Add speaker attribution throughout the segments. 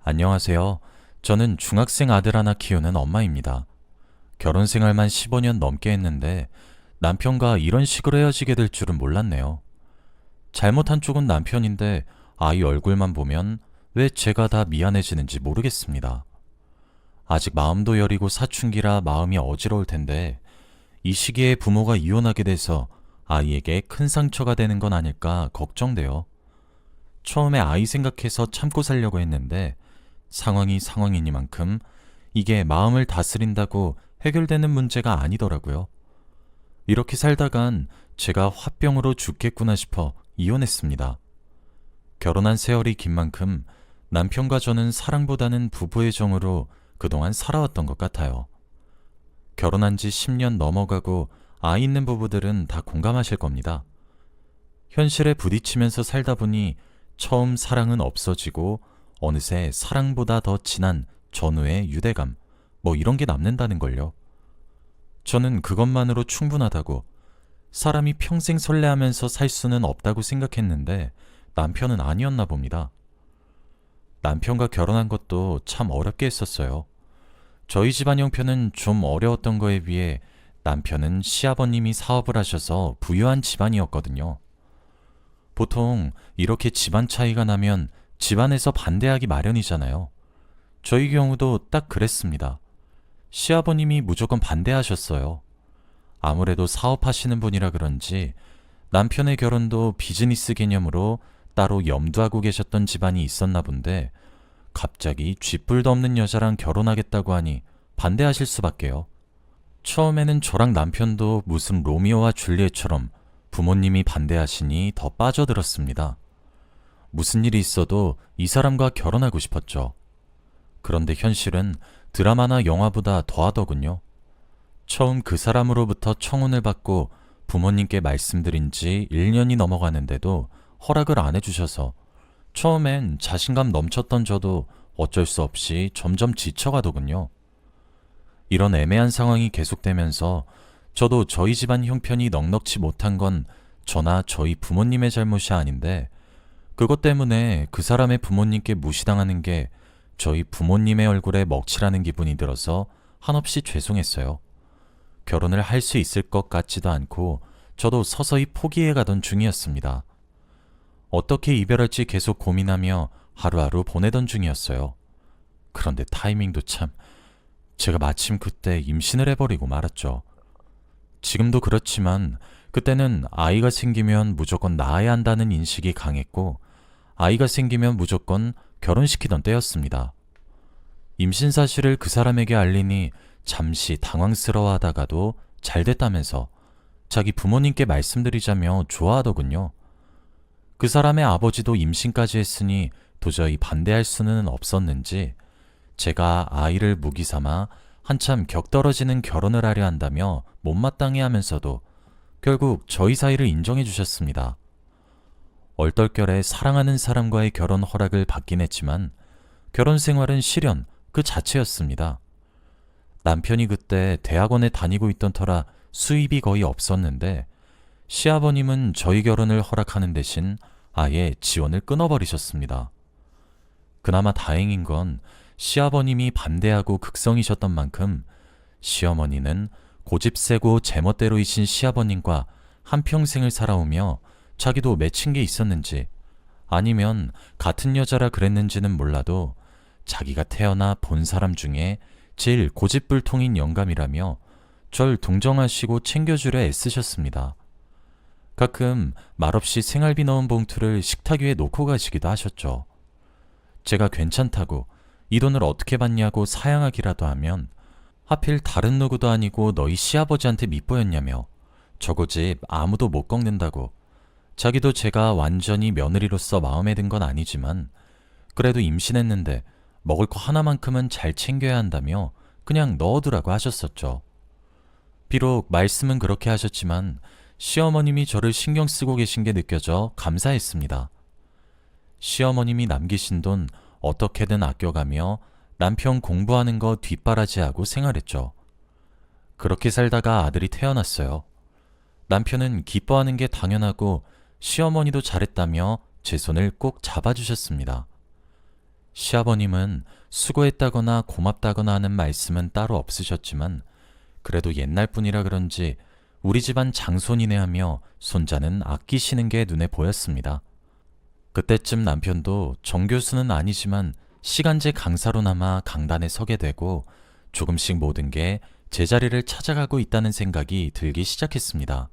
Speaker 1: 안녕하세요. 저는 중학생 아들 하나 키우는 엄마입니다. 결혼 생활만 15년 넘게 했는데 남편과 이런 식으로 헤어지게 될 줄은 몰랐네요. 잘못한 쪽은 남편인데 아이 얼굴만 보면 왜 제가 다 미안해지는지 모르겠습니다. 아직 마음도 여리고 사춘기라 마음이 어지러울 텐데 이 시기에 부모가 이혼하게 돼서 아이에게 큰 상처가 되는 건 아닐까 걱정돼요. 처음에 아이 생각해서 참고 살려고 했는데 상황이 상황이니만큼 이게 마음을 다스린다고 해결되는 문제가 아니더라고요. 이렇게 살다간 제가 화병으로 죽겠구나 싶어 이혼했습니다. 결혼한 세월이 긴 만큼 남편과 저는 사랑보다는 부부의 정으로 그동안 살아왔던 것 같아요. 결혼한 지 10년 넘어가고 아이 있는 부부들은 다 공감하실 겁니다. 현실에 부딪히면서 살다 보니 처음 사랑은 없어지고 어느새 사랑보다 더 진한 전후의 유대감, 이런 게 남는다는 걸요. 저는 그것만으로 충분하다고, 사람이 평생 설레하면서 살 수는 없다고 생각했는데 남편은 아니었나 봅니다. 남편과 결혼한 것도 참 어렵게 했었어요. 저희 집안 형편은 좀 어려웠던 거에 비해 남편은 시아버님이 사업을 하셔서 부유한 집안이었거든요. 보통 이렇게 집안 차이가 나면 집안에서 반대하기 마련이잖아요. 저희 경우도 딱 그랬습니다. 시아버님이 무조건 반대하셨어요. 아무래도 사업하시는 분이라 그런지 남편의 결혼도 비즈니스 개념으로 따로 염두하고 계셨던 집안이 있었나 본데 갑자기 쥐뿔도 없는 여자랑 결혼하겠다고 하니 반대하실 수밖에요. 처음에는 저랑 남편도 무슨 로미오와 줄리엣처럼 부모님이 반대하시니 더 빠져들었습니다. 무슨 일이 있어도 이 사람과 결혼하고 싶었죠. 그런데 현실은 드라마나 영화보다 더하더군요. 처음 그 사람으로부터 청혼을 받고 부모님께 말씀드린 지 1년이 넘어가는데도 허락을 안 해주셔서 처음엔 자신감 넘쳤던 저도 어쩔 수 없이 점점 지쳐가더군요. 이런 애매한 상황이 계속되면서 저도 저희 집안 형편이 넉넉지 못한 건 저나 저희 부모님의 잘못이 아닌데 그것 때문에 그 사람의 부모님께 무시당하는 게 저희 부모님의 얼굴에 먹칠하는 기분이 들어서 한없이 죄송했어요. 결혼을 할 수 있을 것 같지도 않고 저도 서서히 포기해 가던 중이었습니다. 어떻게 이별할지 계속 고민하며 하루하루 보내던 중이었어요. 그런데 타이밍도 참, 제가 마침 그때 임신을 해버리고 말았죠. 지금도 그렇지만 그때는 아이가 생기면 무조건 낳아야 한다는 인식이 강했고 아이가 생기면 무조건 결혼시키던 때였습니다. 임신 사실을 그 사람에게 알리니 잠시 당황스러워하다가도 잘 됐다면서 자기 부모님께 말씀드리자며 좋아하더군요. 그 사람의 아버지도 임신까지 했으니 도저히 반대할 수는 없었는지 제가 아이를 무기 삼아 한참 격떨어지는 결혼을 하려 한다며 못마땅해 하면서도 결국 저희 사이를 인정해 주셨습니다. 얼떨결에 사랑하는 사람과의 결혼 허락을 받긴 했지만 결혼 생활은 실현 그 자체였습니다. 남편이 그때 대학원에 다니고 있던 터라 수입이 거의 없었는데 시아버님은 저희 결혼을 허락하는 대신 아예 지원을 끊어버리셨습니다. 그나마 다행인 건 시아버님이 반대하고 극성이셨던 만큼 시어머니는 고집 세고 제멋대로이신 시아버님과 한평생을 살아오며 자기도 맺힌 게 있었는지 아니면 같은 여자라 그랬는지는 몰라도 자기가 태어나 본 사람 중에 제일 고집불통인 영감이라며 절 동정하시고 챙겨주려 애쓰셨습니다. 가끔 말없이 생활비 넣은 봉투를 식탁 위에 놓고 가시기도 하셨죠. 제가 괜찮다고 이 돈을 어떻게 받냐고 사양하기라도 하면 하필 다른 누구도 아니고 너희 시아버지한테 밑보였냐며 저고집 아무도 못 꺾는다고 자기도 제가 완전히 며느리로서 마음에 든 건 아니지만 그래도 임신했는데 먹을 거 하나만큼은 잘 챙겨야 한다며 그냥 넣어두라고 하셨었죠. 비록 말씀은 그렇게 하셨지만 시어머님이 저를 신경 쓰고 계신 게 느껴져 감사했습니다. 시어머님이 남기신 돈 어떻게든 아껴가며 남편 공부하는 거 뒷바라지하고 생활했죠. 그렇게 살다가 아들이 태어났어요. 남편은 기뻐하는 게 당연하고 시어머니도 잘했다며 제 손을 꼭 잡아주셨습니다. 시아버님은 수고했다거나 고맙다거나 하는 말씀은 따로 없으셨지만 그래도 옛날 분이라 그런지 우리 집안 장손이네 하며 손자는 아끼시는 게 눈에 보였습니다. 그때쯤 남편도 정교수는 아니지만 시간제 강사로 남아 강단에 서게 되고 조금씩 모든 게 제자리를 찾아가고 있다는 생각이 들기 시작했습니다.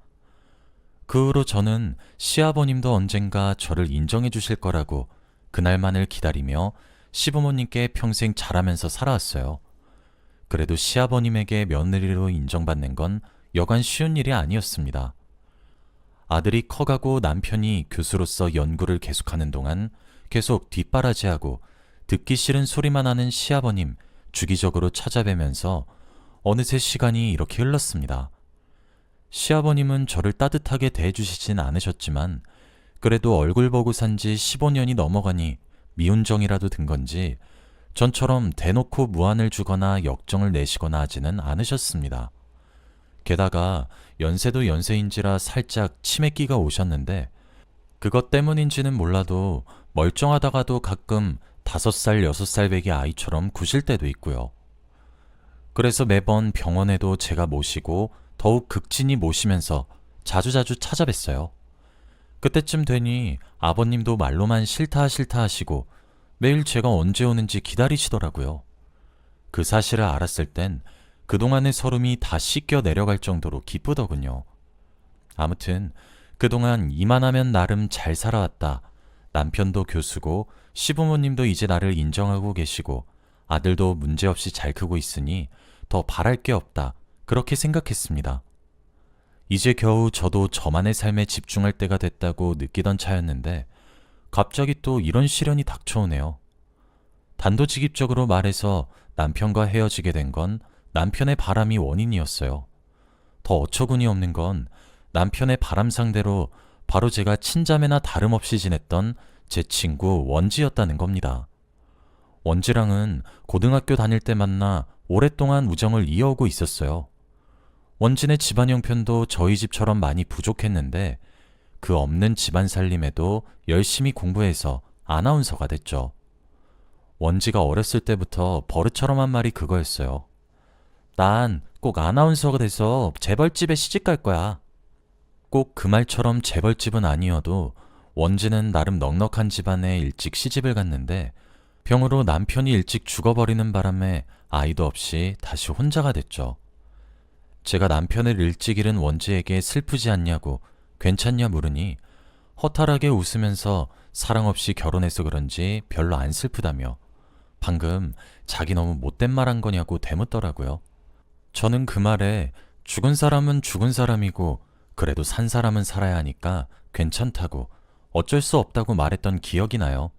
Speaker 1: 그 후로 저는 시아버님도 언젠가 저를 인정해 주실 거라고 그날만을 기다리며 시부모님께 평생 잘하면서 살아왔어요. 그래도 시아버님에게 며느리로 인정받는 건 여간 쉬운 일이 아니었습니다. 아들이 커가고 남편이 교수로서 연구를 계속하는 동안 계속 뒷바라지하고 듣기 싫은 소리만 하는 시아버님 주기적으로 찾아뵈면서 어느새 시간이 이렇게 흘렀습니다. 시아버님은 저를 따뜻하게 대해주시진 않으셨지만 그래도 얼굴 보고 산 지 15년이 넘어가니 미운정이라도 든 건지 전처럼 대놓고 무안을 주거나 역정을 내시거나 하지는 않으셨습니다. 게다가 연세도 연세인지라 살짝 치매기가 오셨는데 그것 때문인지는 몰라도 멀쩡하다가도 가끔 5살, 6살 배기 아이처럼 구실 때도 있고요. 그래서 매번 병원에도 제가 모시고 더욱 극진히 모시면서 자주자주 찾아뵀어요. 그때쯤 되니 아버님도 말로만 싫다 싫다 하시고 매일 제가 언제 오는지 기다리시더라고요. 그 사실을 알았을 땐 그동안의 서름이 다 씻겨 내려갈 정도로 기쁘더군요. 아무튼 그동안 이만하면 나름 잘 살아왔다. 남편도 교수고 시부모님도 이제 나를 인정하고 계시고 아들도 문제없이 잘 크고 있으니 더 바랄 게 없다. 그렇게 생각했습니다. 이제 겨우 저도 저만의 삶에 집중할 때가 됐다고 느끼던 차였는데 갑자기 또 이런 시련이 닥쳐오네요. 단도직입적으로 말해서 남편과 헤어지게 된 건 남편의 바람이 원인이었어요. 더 어처구니 없는 건 남편의 바람 상대로 바로 제가 친자매나 다름없이 지냈던 제 친구 원지였다는 겁니다. 원지랑은 고등학교 다닐 때 만나 오랫동안 우정을 이어오고 있었어요. 원진의 집안 형편도 저희 집처럼 많이 부족했는데 그 없는 집안 살림에도 열심히 공부해서 아나운서가 됐죠. 원지가 어렸을 때부터 버릇처럼 한 말이 그거였어요. 난 꼭 아나운서가 돼서 재벌집에 시집갈 거야. 꼭 그 말처럼 재벌집은 아니어도 원지는 나름 넉넉한 집안에 일찍 시집을 갔는데 병으로 남편이 일찍 죽어버리는 바람에 아이도 없이 다시 혼자가 됐죠. 제가 남편을 일찍 잃은 원지에게 슬프지 않냐고 괜찮냐 물으니 허탈하게 웃으면서 사랑 없이 결혼해서 그런지 별로 안 슬프다며 방금 자기 너무 못된 말 한 거냐고 되묻더라고요. 저는 그 말에 죽은 사람은 죽은 사람이고 그래도 산 사람은 살아야 하니까 괜찮다고 어쩔 수 없다고 말했던 기억이 나요.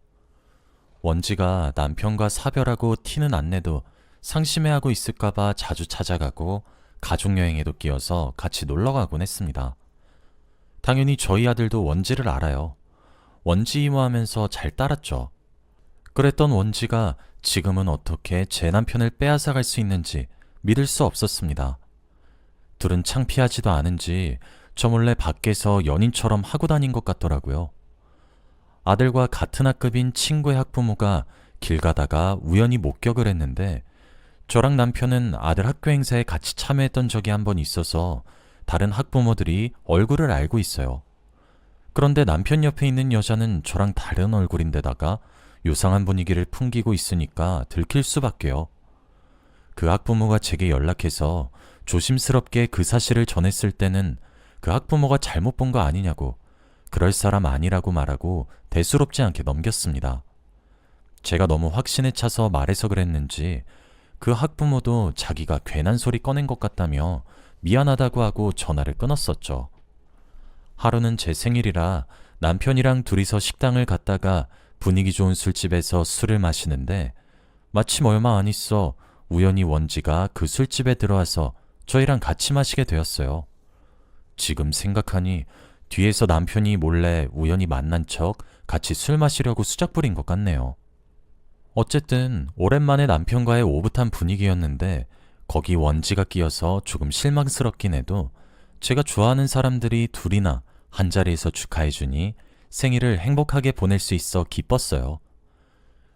Speaker 1: 원지가 남편과 사별하고 티는 안 내도 상심해하고 있을까봐 자주 찾아가고 가족여행에도 끼어서 같이 놀러가곤 했습니다. 당연히 저희 아들도 원지를 알아요. 원지 이모하면서 잘 따랐죠. 그랬던 원지가 지금은 어떻게 제 남편을 빼앗아갈 수 있는지 믿을 수 없었습니다. 둘은 창피하지도 않은지 저 몰래 밖에서 연인처럼 하고 다닌 것 같더라고요. 아들과 같은 학급인 친구의 학부모가 길 가다가 우연히 목격을 했는데 저랑 남편은 아들 학교 행사에 같이 참여했던 적이 한 번 있어서 다른 학부모들이 얼굴을 알고 있어요. 그런데 남편 옆에 있는 여자는 저랑 다른 얼굴인데다가 요상한 분위기를 풍기고 있으니까 들킬 수밖에요. 그 학부모가 제게 연락해서 조심스럽게 그 사실을 전했을 때는 그 학부모가 잘못 본 거 아니냐고 그럴 사람 아니라고 말하고 대수롭지 않게 넘겼습니다. 제가 너무 확신에 차서 말해서 그랬는지 그 학부모도 자기가 괜한 소리 꺼낸 것 같다며 미안하다고 하고 전화를 끊었었죠. 하루는 제 생일이라 남편이랑 둘이서 식당을 갔다가 분위기 좋은 술집에서 술을 마시는데 마침 얼마 안 있어 우연히 원지가 그 술집에 들어와서 저희랑 같이 마시게 되었어요. 지금 생각하니 뒤에서 남편이 몰래 우연히 만난 척 같이 술 마시려고 수작 부린 것 같네요. 어쨌든 오랜만에 남편과의 오붓한 분위기였는데 거기 원지가 끼어서 조금 실망스럽긴 해도 제가 좋아하는 사람들이 둘이나 한자리에서 축하해주니 생일을 행복하게 보낼 수 있어 기뻤어요.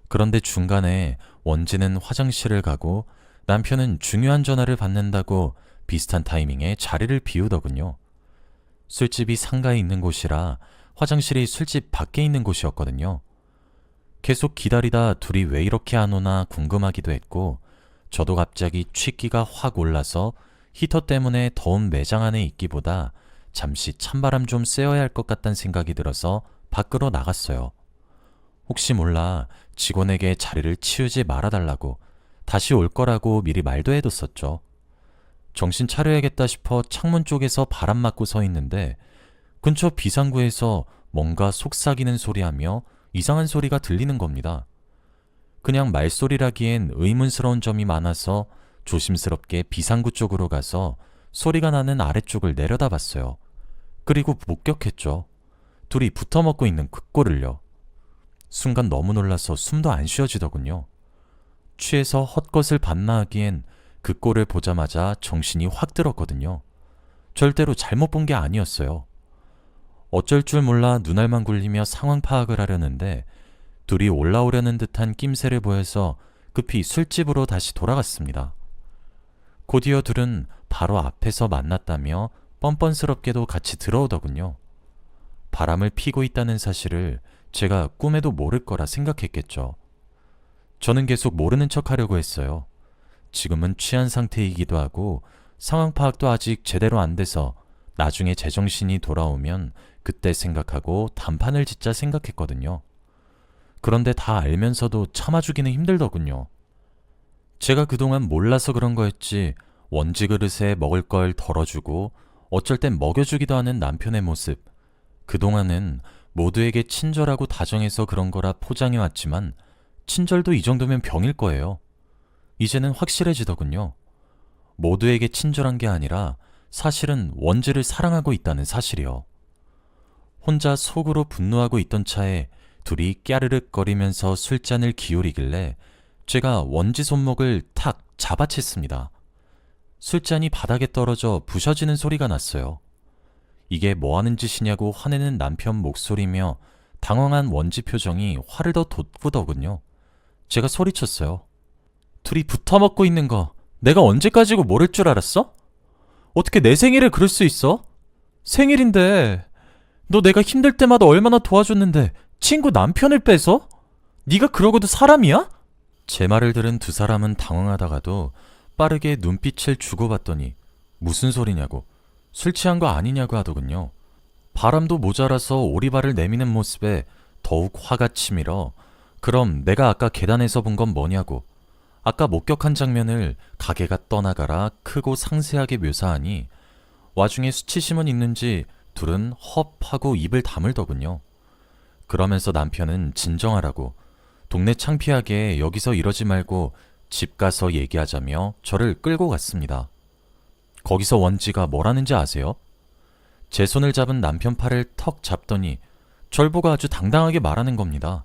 Speaker 1: 그런데 중간에 원지는 화장실을 가고 남편은 중요한 전화를 받는다고 비슷한 타이밍에 자리를 비우더군요. 술집이 상가에 있는 곳이라 화장실이 술집 밖에 있는 곳이었거든요. 계속 기다리다 둘이 왜 이렇게 안 오나 궁금하기도 했고, 저도 갑자기 취기가 확 올라서 히터 때문에 더운 매장 안에 있기보다 잠시 찬바람 좀 쐬어야 할 것 같다는 생각이 들어서 밖으로 나갔어요. 혹시 몰라 직원에게 자리를 치우지 말아달라고, 다시 올 거라고 미리 말도 해뒀었죠. 정신 차려야겠다 싶어 창문 쪽에서 바람 맞고 서 있는데 근처 비상구에서 뭔가 속삭이는 소리하며 이상한 소리가 들리는 겁니다. 그냥 말소리라기엔 의문스러운 점이 많아서 조심스럽게 비상구 쪽으로 가서 소리가 나는 아래쪽을 내려다봤어요. 그리고 목격했죠. 둘이 붙어먹고 있는 그 꼴을요. 순간 너무 놀라서 숨도 안 쉬어지더군요. 취해서 헛것을 반나하기엔 그 꼴을 보자마자 정신이 확 들었거든요. 절대로 잘못 본 게 아니었어요. 어쩔 줄 몰라 눈알만 굴리며 상황 파악을 하려는데 둘이 올라오려는 듯한 낌새를 보여서 급히 술집으로 다시 돌아갔습니다. 곧이어 둘은 바로 앞에서 만났다며 뻔뻔스럽게도 같이 들어오더군요. 바람을 피고 있다는 사실을 제가 꿈에도 모를 거라 생각했겠죠. 저는 계속 모르는 척 하려고 했어요. 지금은 취한 상태이기도 하고 상황 파악도 아직 제대로 안 돼서 나중에 제정신이 돌아오면 그때 생각하고 단판을 짓자 생각했거든요. 그런데 다 알면서도 참아주기는 힘들더군요. 제가 그동안 몰라서 그런 거였지 원지 그릇에 먹을 걸 덜어주고 어쩔 땐 먹여주기도 하는 남편의 모습. 그동안은 모두에게 친절하고 다정해서 그런 거라 포장해왔지만 친절도 이 정도면 병일 거예요. 이제는 확실해지더군요. 모두에게 친절한 게 아니라 사실은 원지를 사랑하고 있다는 사실이요. 혼자 속으로 분노하고 있던 차에 둘이 깨르륵거리면서 술잔을 기울이길래 제가 원지 손목을 탁 잡아챘습니다. 술잔이 바닥에 떨어져 부셔지는 소리가 났어요. 이게 뭐하는 짓이냐고 화내는 남편 목소리며 당황한 원지 표정이 화를 더 돋구더군요. 제가 소리쳤어요. 둘이 붙어먹고 있는 거 내가 언제까지고 모를 줄 알았어? 어떻게 내 생일을 그럴 수 있어? 생일인데 너 내가 힘들 때마다 얼마나 도와줬는데 친구 남편을 빼서? 네가 그러고도 사람이야? 제 말을 들은 두 사람은 당황하다가도 빠르게 눈빛을 주고받더니 무슨 소리냐고, 술 취한 거 아니냐고 하더군요. 바람도 모자라서 오리발을 내미는 모습에 더욱 화가 치밀어 그럼 내가 아까 계단에서 본 건 뭐냐고, 아까 목격한 장면을 가게가 떠나가라 크고 상세하게 묘사하니 와중에 수치심은 있는지 둘은 헙하고 입을 다물더군요. 그러면서 남편은 진정하라고, 동네 창피하게 여기서 이러지 말고 집 가서 얘기하자며 저를 끌고 갔습니다. 거기서 원지가 뭐라는지 아세요? 제 손을 잡은 남편 팔을 턱 잡더니 절 보고 아주 당당하게 말하는 겁니다.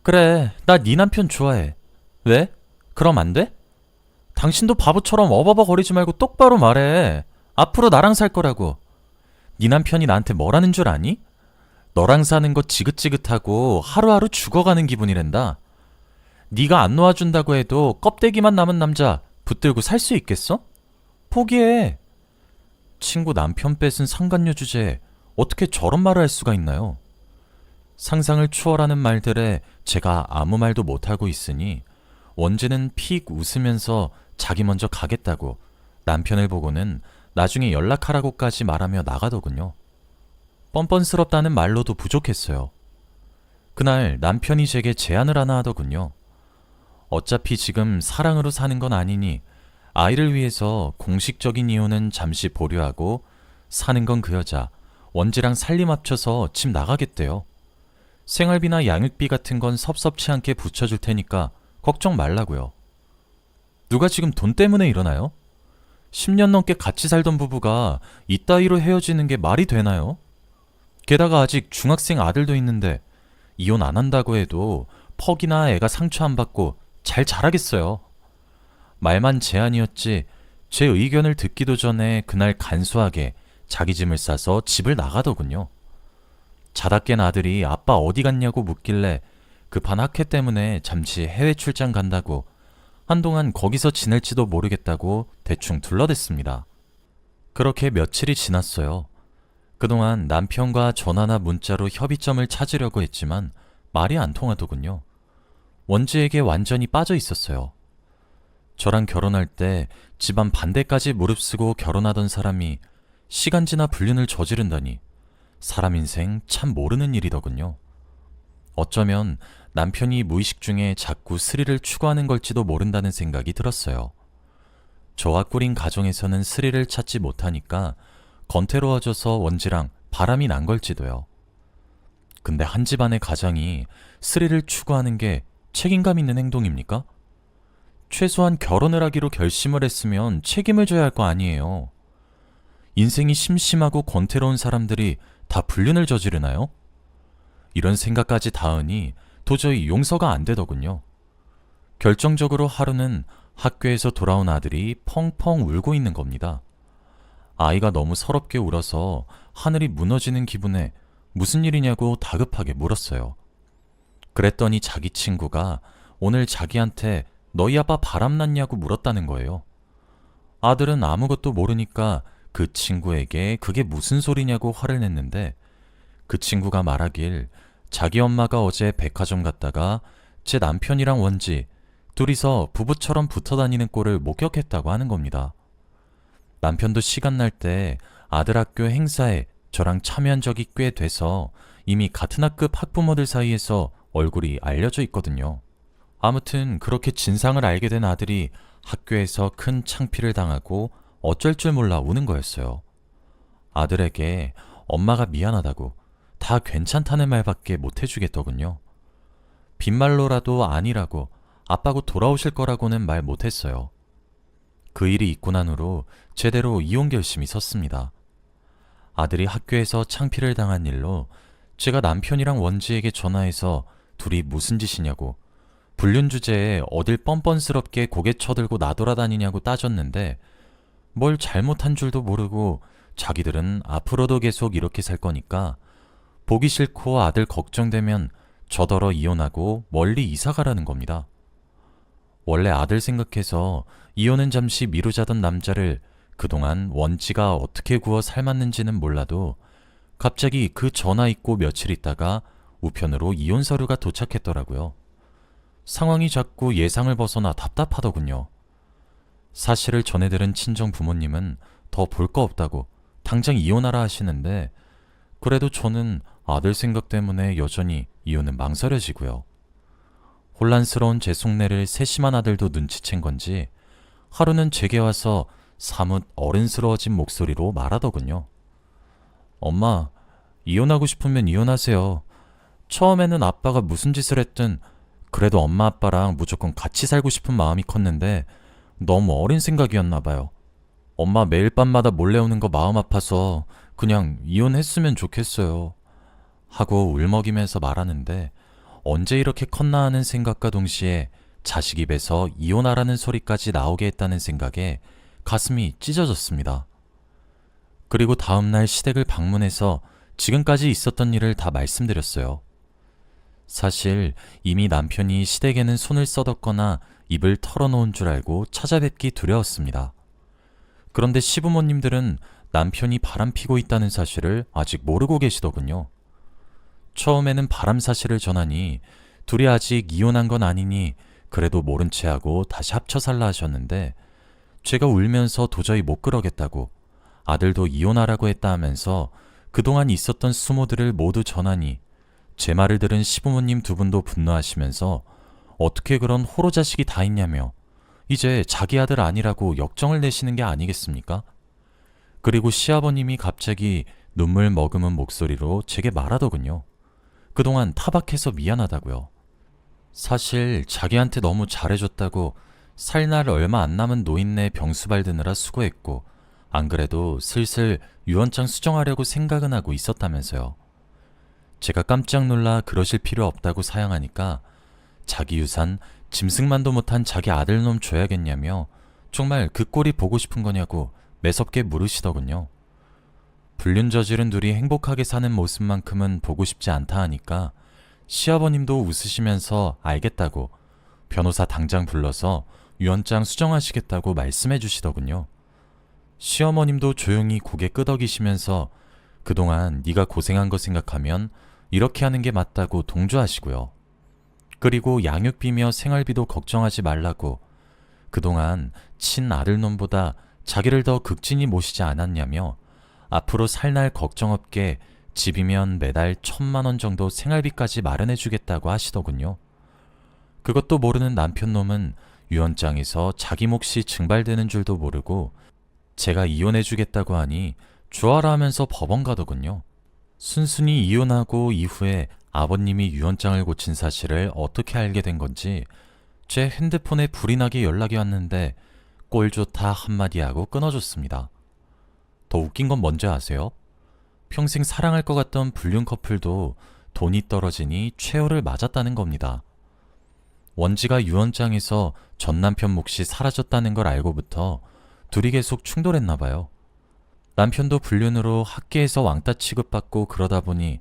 Speaker 1: 그래, 나 네 남편 좋아해. 왜? 그럼 안 돼? 당신도 바보처럼 어버버거리지 말고 똑바로 말해. 앞으로 나랑 살 거라고. 네 남편이 나한테 뭐라는 줄 아니? 너랑 사는 거 지긋지긋하고 하루하루 죽어가는 기분이란다. 네가 안 놓아준다고 해도 껍데기만 남은 남자 붙들고 살 수 있겠어? 포기해. 친구 남편 뺏은 상간녀 주제에 어떻게 저런 말을 할 수가 있나요? 상상을 추월하는 말들에 제가 아무 말도 못하고 있으니 원지는 픽 웃으면서 자기 먼저 가겠다고, 남편을 보고는 나중에 연락하라고까지 말하며 나가더군요. 뻔뻔스럽다는 말로도 부족했어요. 그날 남편이 제게 제안을 하나 하더군요. 어차피 지금 사랑으로 사는 건 아니니 아이를 위해서 공식적인 이혼은 잠시 보류하고 사는 건 그 여자 원지랑 살림 합쳐서 집 나가겠대요. 생활비나 양육비 같은 건 섭섭치 않게 붙여줄 테니까 걱정 말라고요. 누가 지금 돈 때문에 이러나요? 10년 넘게 같이 살던 부부가 이따위로 헤어지는 게 말이 되나요? 게다가 아직 중학생 아들도 있는데 이혼 안 한다고 해도 퍽이나 애가 상처 안 받고 잘 자라겠어요. 말만 제안이었지 제 의견을 듣기도 전에 그날 간소하게 자기 짐을 싸서 집을 나가더군요. 자다 깬 아들이 아빠 어디 갔냐고 묻길래 급한 학회 때문에 잠시 해외 출장 간다고 한동안 거기서 지낼지도 모르겠다고 대충 둘러댔습니다. 그렇게 며칠이 지났어요. 그동안 남편과 전화나 문자로 협의점을 찾으려고 했지만 말이 안 통하더군요. 원지에게 완전히 빠져 있었어요. 저랑 결혼할 때 집안 반대까지 무릅쓰고 결혼하던 사람이 시간 지나 불륜을 저지른다니 사람 인생 참 모르는 일이더군요. 어쩌면 남편이 무의식 중에 자꾸 스릴을 추구하는 걸지도 모른다는 생각이 들었어요. 저와 꾸린 가정에서는 스릴을 찾지 못하니까 건태로워져서 원지랑 바람이 난 걸지도요. 근데 한 집안의 가장이 스릴을 추구하는 게 책임감 있는 행동입니까? 최소한 결혼을 하기로 결심을 했으면 책임을 져야 할 거 아니에요. 인생이 심심하고 권태로운 사람들이 다 불륜을 저지르나요? 이런 생각까지 닿으니 도저히 용서가 안 되더군요. 결정적으로 하루는 학교에서 돌아온 아들이 펑펑 울고 있는 겁니다. 아이가 너무 서럽게 울어서 하늘이 무너지는 기분에 무슨 일이냐고 다급하게 물었어요. 그랬더니 자기 친구가 오늘 자기한테 너희 아빠 바람났냐고 물었다는 거예요. 아들은 아무것도 모르니까 그 친구에게 그게 무슨 소리냐고 화를 냈는데 그 친구가 말하길 자기 엄마가 어제 백화점 갔다가 제 남편이랑 원지 둘이서 부부처럼 붙어 다니는 꼴을 목격했다고 하는 겁니다. 남편도 시간 날 때 아들 학교 행사에 저랑 참여한 적이 꽤 돼서 이미 같은 학급 학부모들 사이에서 얼굴이 알려져 있거든요. 아무튼 그렇게 진상을 알게 된 아들이 학교에서 큰 창피를 당하고 어쩔 줄 몰라 우는 거였어요. 아들에게 엄마가 미안하다고 다 괜찮다는 말밖에 못 해주겠더군요. 빈말로라도 아니라고 아빠고 돌아오실 거라고는 말 못했어요. 그 일이 있고 난 후로 제대로 이혼 결심이 섰습니다. 아들이 학교에서 창피를 당한 일로 제가 남편이랑 원지에게 전화해서 둘이 무슨 짓이냐고 불륜 주제에 어딜 뻔뻔스럽게 고개 쳐들고 나돌아다니냐고 따졌는데 뭘 잘못한 줄도 모르고 자기들은 앞으로도 계속 이렇게 살 거니까 보기 싫고 아들 걱정되면 저더러 이혼하고 멀리 이사가라는 겁니다. 원래 아들 생각해서 이혼은 잠시 미루자던 남자를 그동안 원지가 어떻게 구워 삶았는지는 몰라도 갑자기 그 전화 있고 며칠 있다가 우편으로 이혼 서류가 도착했더라고요. 상황이 자꾸 예상을 벗어나 답답하더군요. 사실을 전해들은 친정 부모님은 더 볼 거 없다고 당장 이혼하라 하시는데 그래도 저는 아들 생각 때문에 여전히 이혼은 망설여지고요. 혼란스러운 제 속내를 세심한 아들도 눈치챈 건지 하루는 제게 와서 사뭇 어른스러워진 목소리로 말하더군요. 엄마, 이혼하고 싶으면 이혼하세요. 처음에는 아빠가 무슨 짓을 했든 그래도 엄마 아빠랑 무조건 같이 살고 싶은 마음이 컸는데 너무 어린 생각이었나 봐요. 엄마 매일 밤마다 몰래 오는 거 마음 아파서 그냥 이혼했으면 좋겠어요. 하고 울먹이면서 말하는데 언제 이렇게 컸나 하는 생각과 동시에 자식 입에서 이혼하라는 소리까지 나오게 했다는 생각에 가슴이 찢어졌습니다. 그리고 다음날 시댁을 방문해서 지금까지 있었던 일을 다 말씀드렸어요. 사실 이미 남편이 시댁에는 손을 써뒀거나 입을 털어놓은 줄 알고 찾아뵙기 두려웠습니다. 그런데 시부모님들은 남편이 바람피고 있다는 사실을 아직 모르고 계시더군요. 처음에는 바람 사실을 전하니 둘이 아직 이혼한 건 아니니 그래도 모른 채 하고 다시 합쳐 살라 하셨는데 제가 울면서 도저히 못 그러겠다고 아들도 이혼하라고 했다 하면서 그동안 있었던 수모들을 모두 전하니 제 말을 들은 시부모님 두 분도 분노하시면서 어떻게 그런 호로 자식이 다 있냐며 이제 자기 아들 아니라고 역정을 내시는 게 아니겠습니까? 그리고 시아버님이 갑자기 눈물 머금은 목소리로 제게 말하더군요. 그동안 타박해서 미안하다고요. 사실 자기한테 너무 잘해줬다고 살 날 얼마 안 남은 노인네 병수발 드느라 수고했고 안 그래도 슬슬 유언장 수정하려고 생각은 하고 있었다면서요. 제가 깜짝 놀라 그러실 필요 없다고 사양하니까 자기 유산 짐승만도 못한 자기 아들놈 줘야겠냐며 정말 그 꼴이 보고 싶은 거냐고 매섭게 물으시더군요. 불륜 저지른 둘이 행복하게 사는 모습만큼은 보고 싶지 않다 하니까 시아버님도 웃으시면서 알겠다고 변호사 당장 불러서 유언장 수정하시겠다고 말씀해 주시더군요. 시어머님도 조용히 고개 끄덕이시면서 그동안 네가 고생한 거 생각하면 이렇게 하는 게 맞다고 동조하시고요. 그리고 양육비며 생활비도 걱정하지 말라고 그동안 친아들놈보다 자기를 더 극진히 모시지 않았냐며 앞으로 살 날 걱정 없게 집이면 매달 1,000만 원 정도 생활비까지 마련해 주겠다고 하시더군요. 그것도 모르는 남편놈은 유언장에서 자기 몫이 증발되는 줄도 모르고 제가 이혼해 주겠다고 하니 좋아라 하면서 법원 가더군요. 순순히 이혼하고 이후에 아버님이 유언장을 고친 사실을 어떻게 알게 된 건지 제 핸드폰에 불이 나게 연락이 왔는데 꼴 좋다 한마디 하고 끊어줬습니다. 더 웃긴 건 뭔지 아세요? 평생 사랑할 것 같던 불륜 커플도 돈이 떨어지니 최후를 맞았다는 겁니다. 원지가 유언장에서 전 남편 몫이 사라졌다는 걸 알고부터 둘이 계속 충돌했나 봐요. 남편도 불륜으로 학계에서 왕따 취급받고 그러다 보니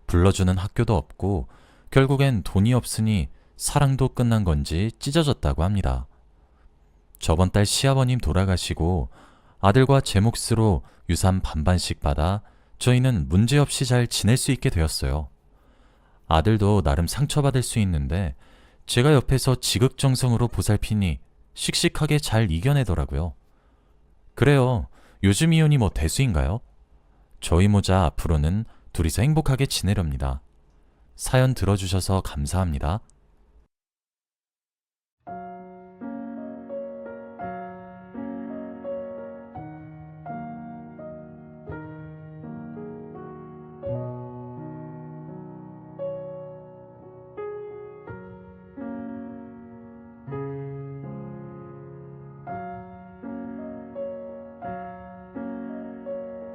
Speaker 1: 불러주는 학교도 없고 결국엔 돈이 없으니 사랑도 끝난 건지 찢어졌다고 합니다. 저번 달 시아버님 돌아가시고 아들과 제 몫으로 유산 반반씩 받아 저희는 문제없이 잘 지낼 수 있게 되었어요. 아들도 나름 상처받을 수 있는데 제가 옆에서 지극정성으로 보살피니 씩씩하게 잘 이겨내더라고요. 그래요. 요즘 이혼이 뭐 대수인가요? 저희 모자 앞으로는 둘이서 행복하게 지내렵니다. 사연 들어주셔서 감사합니다.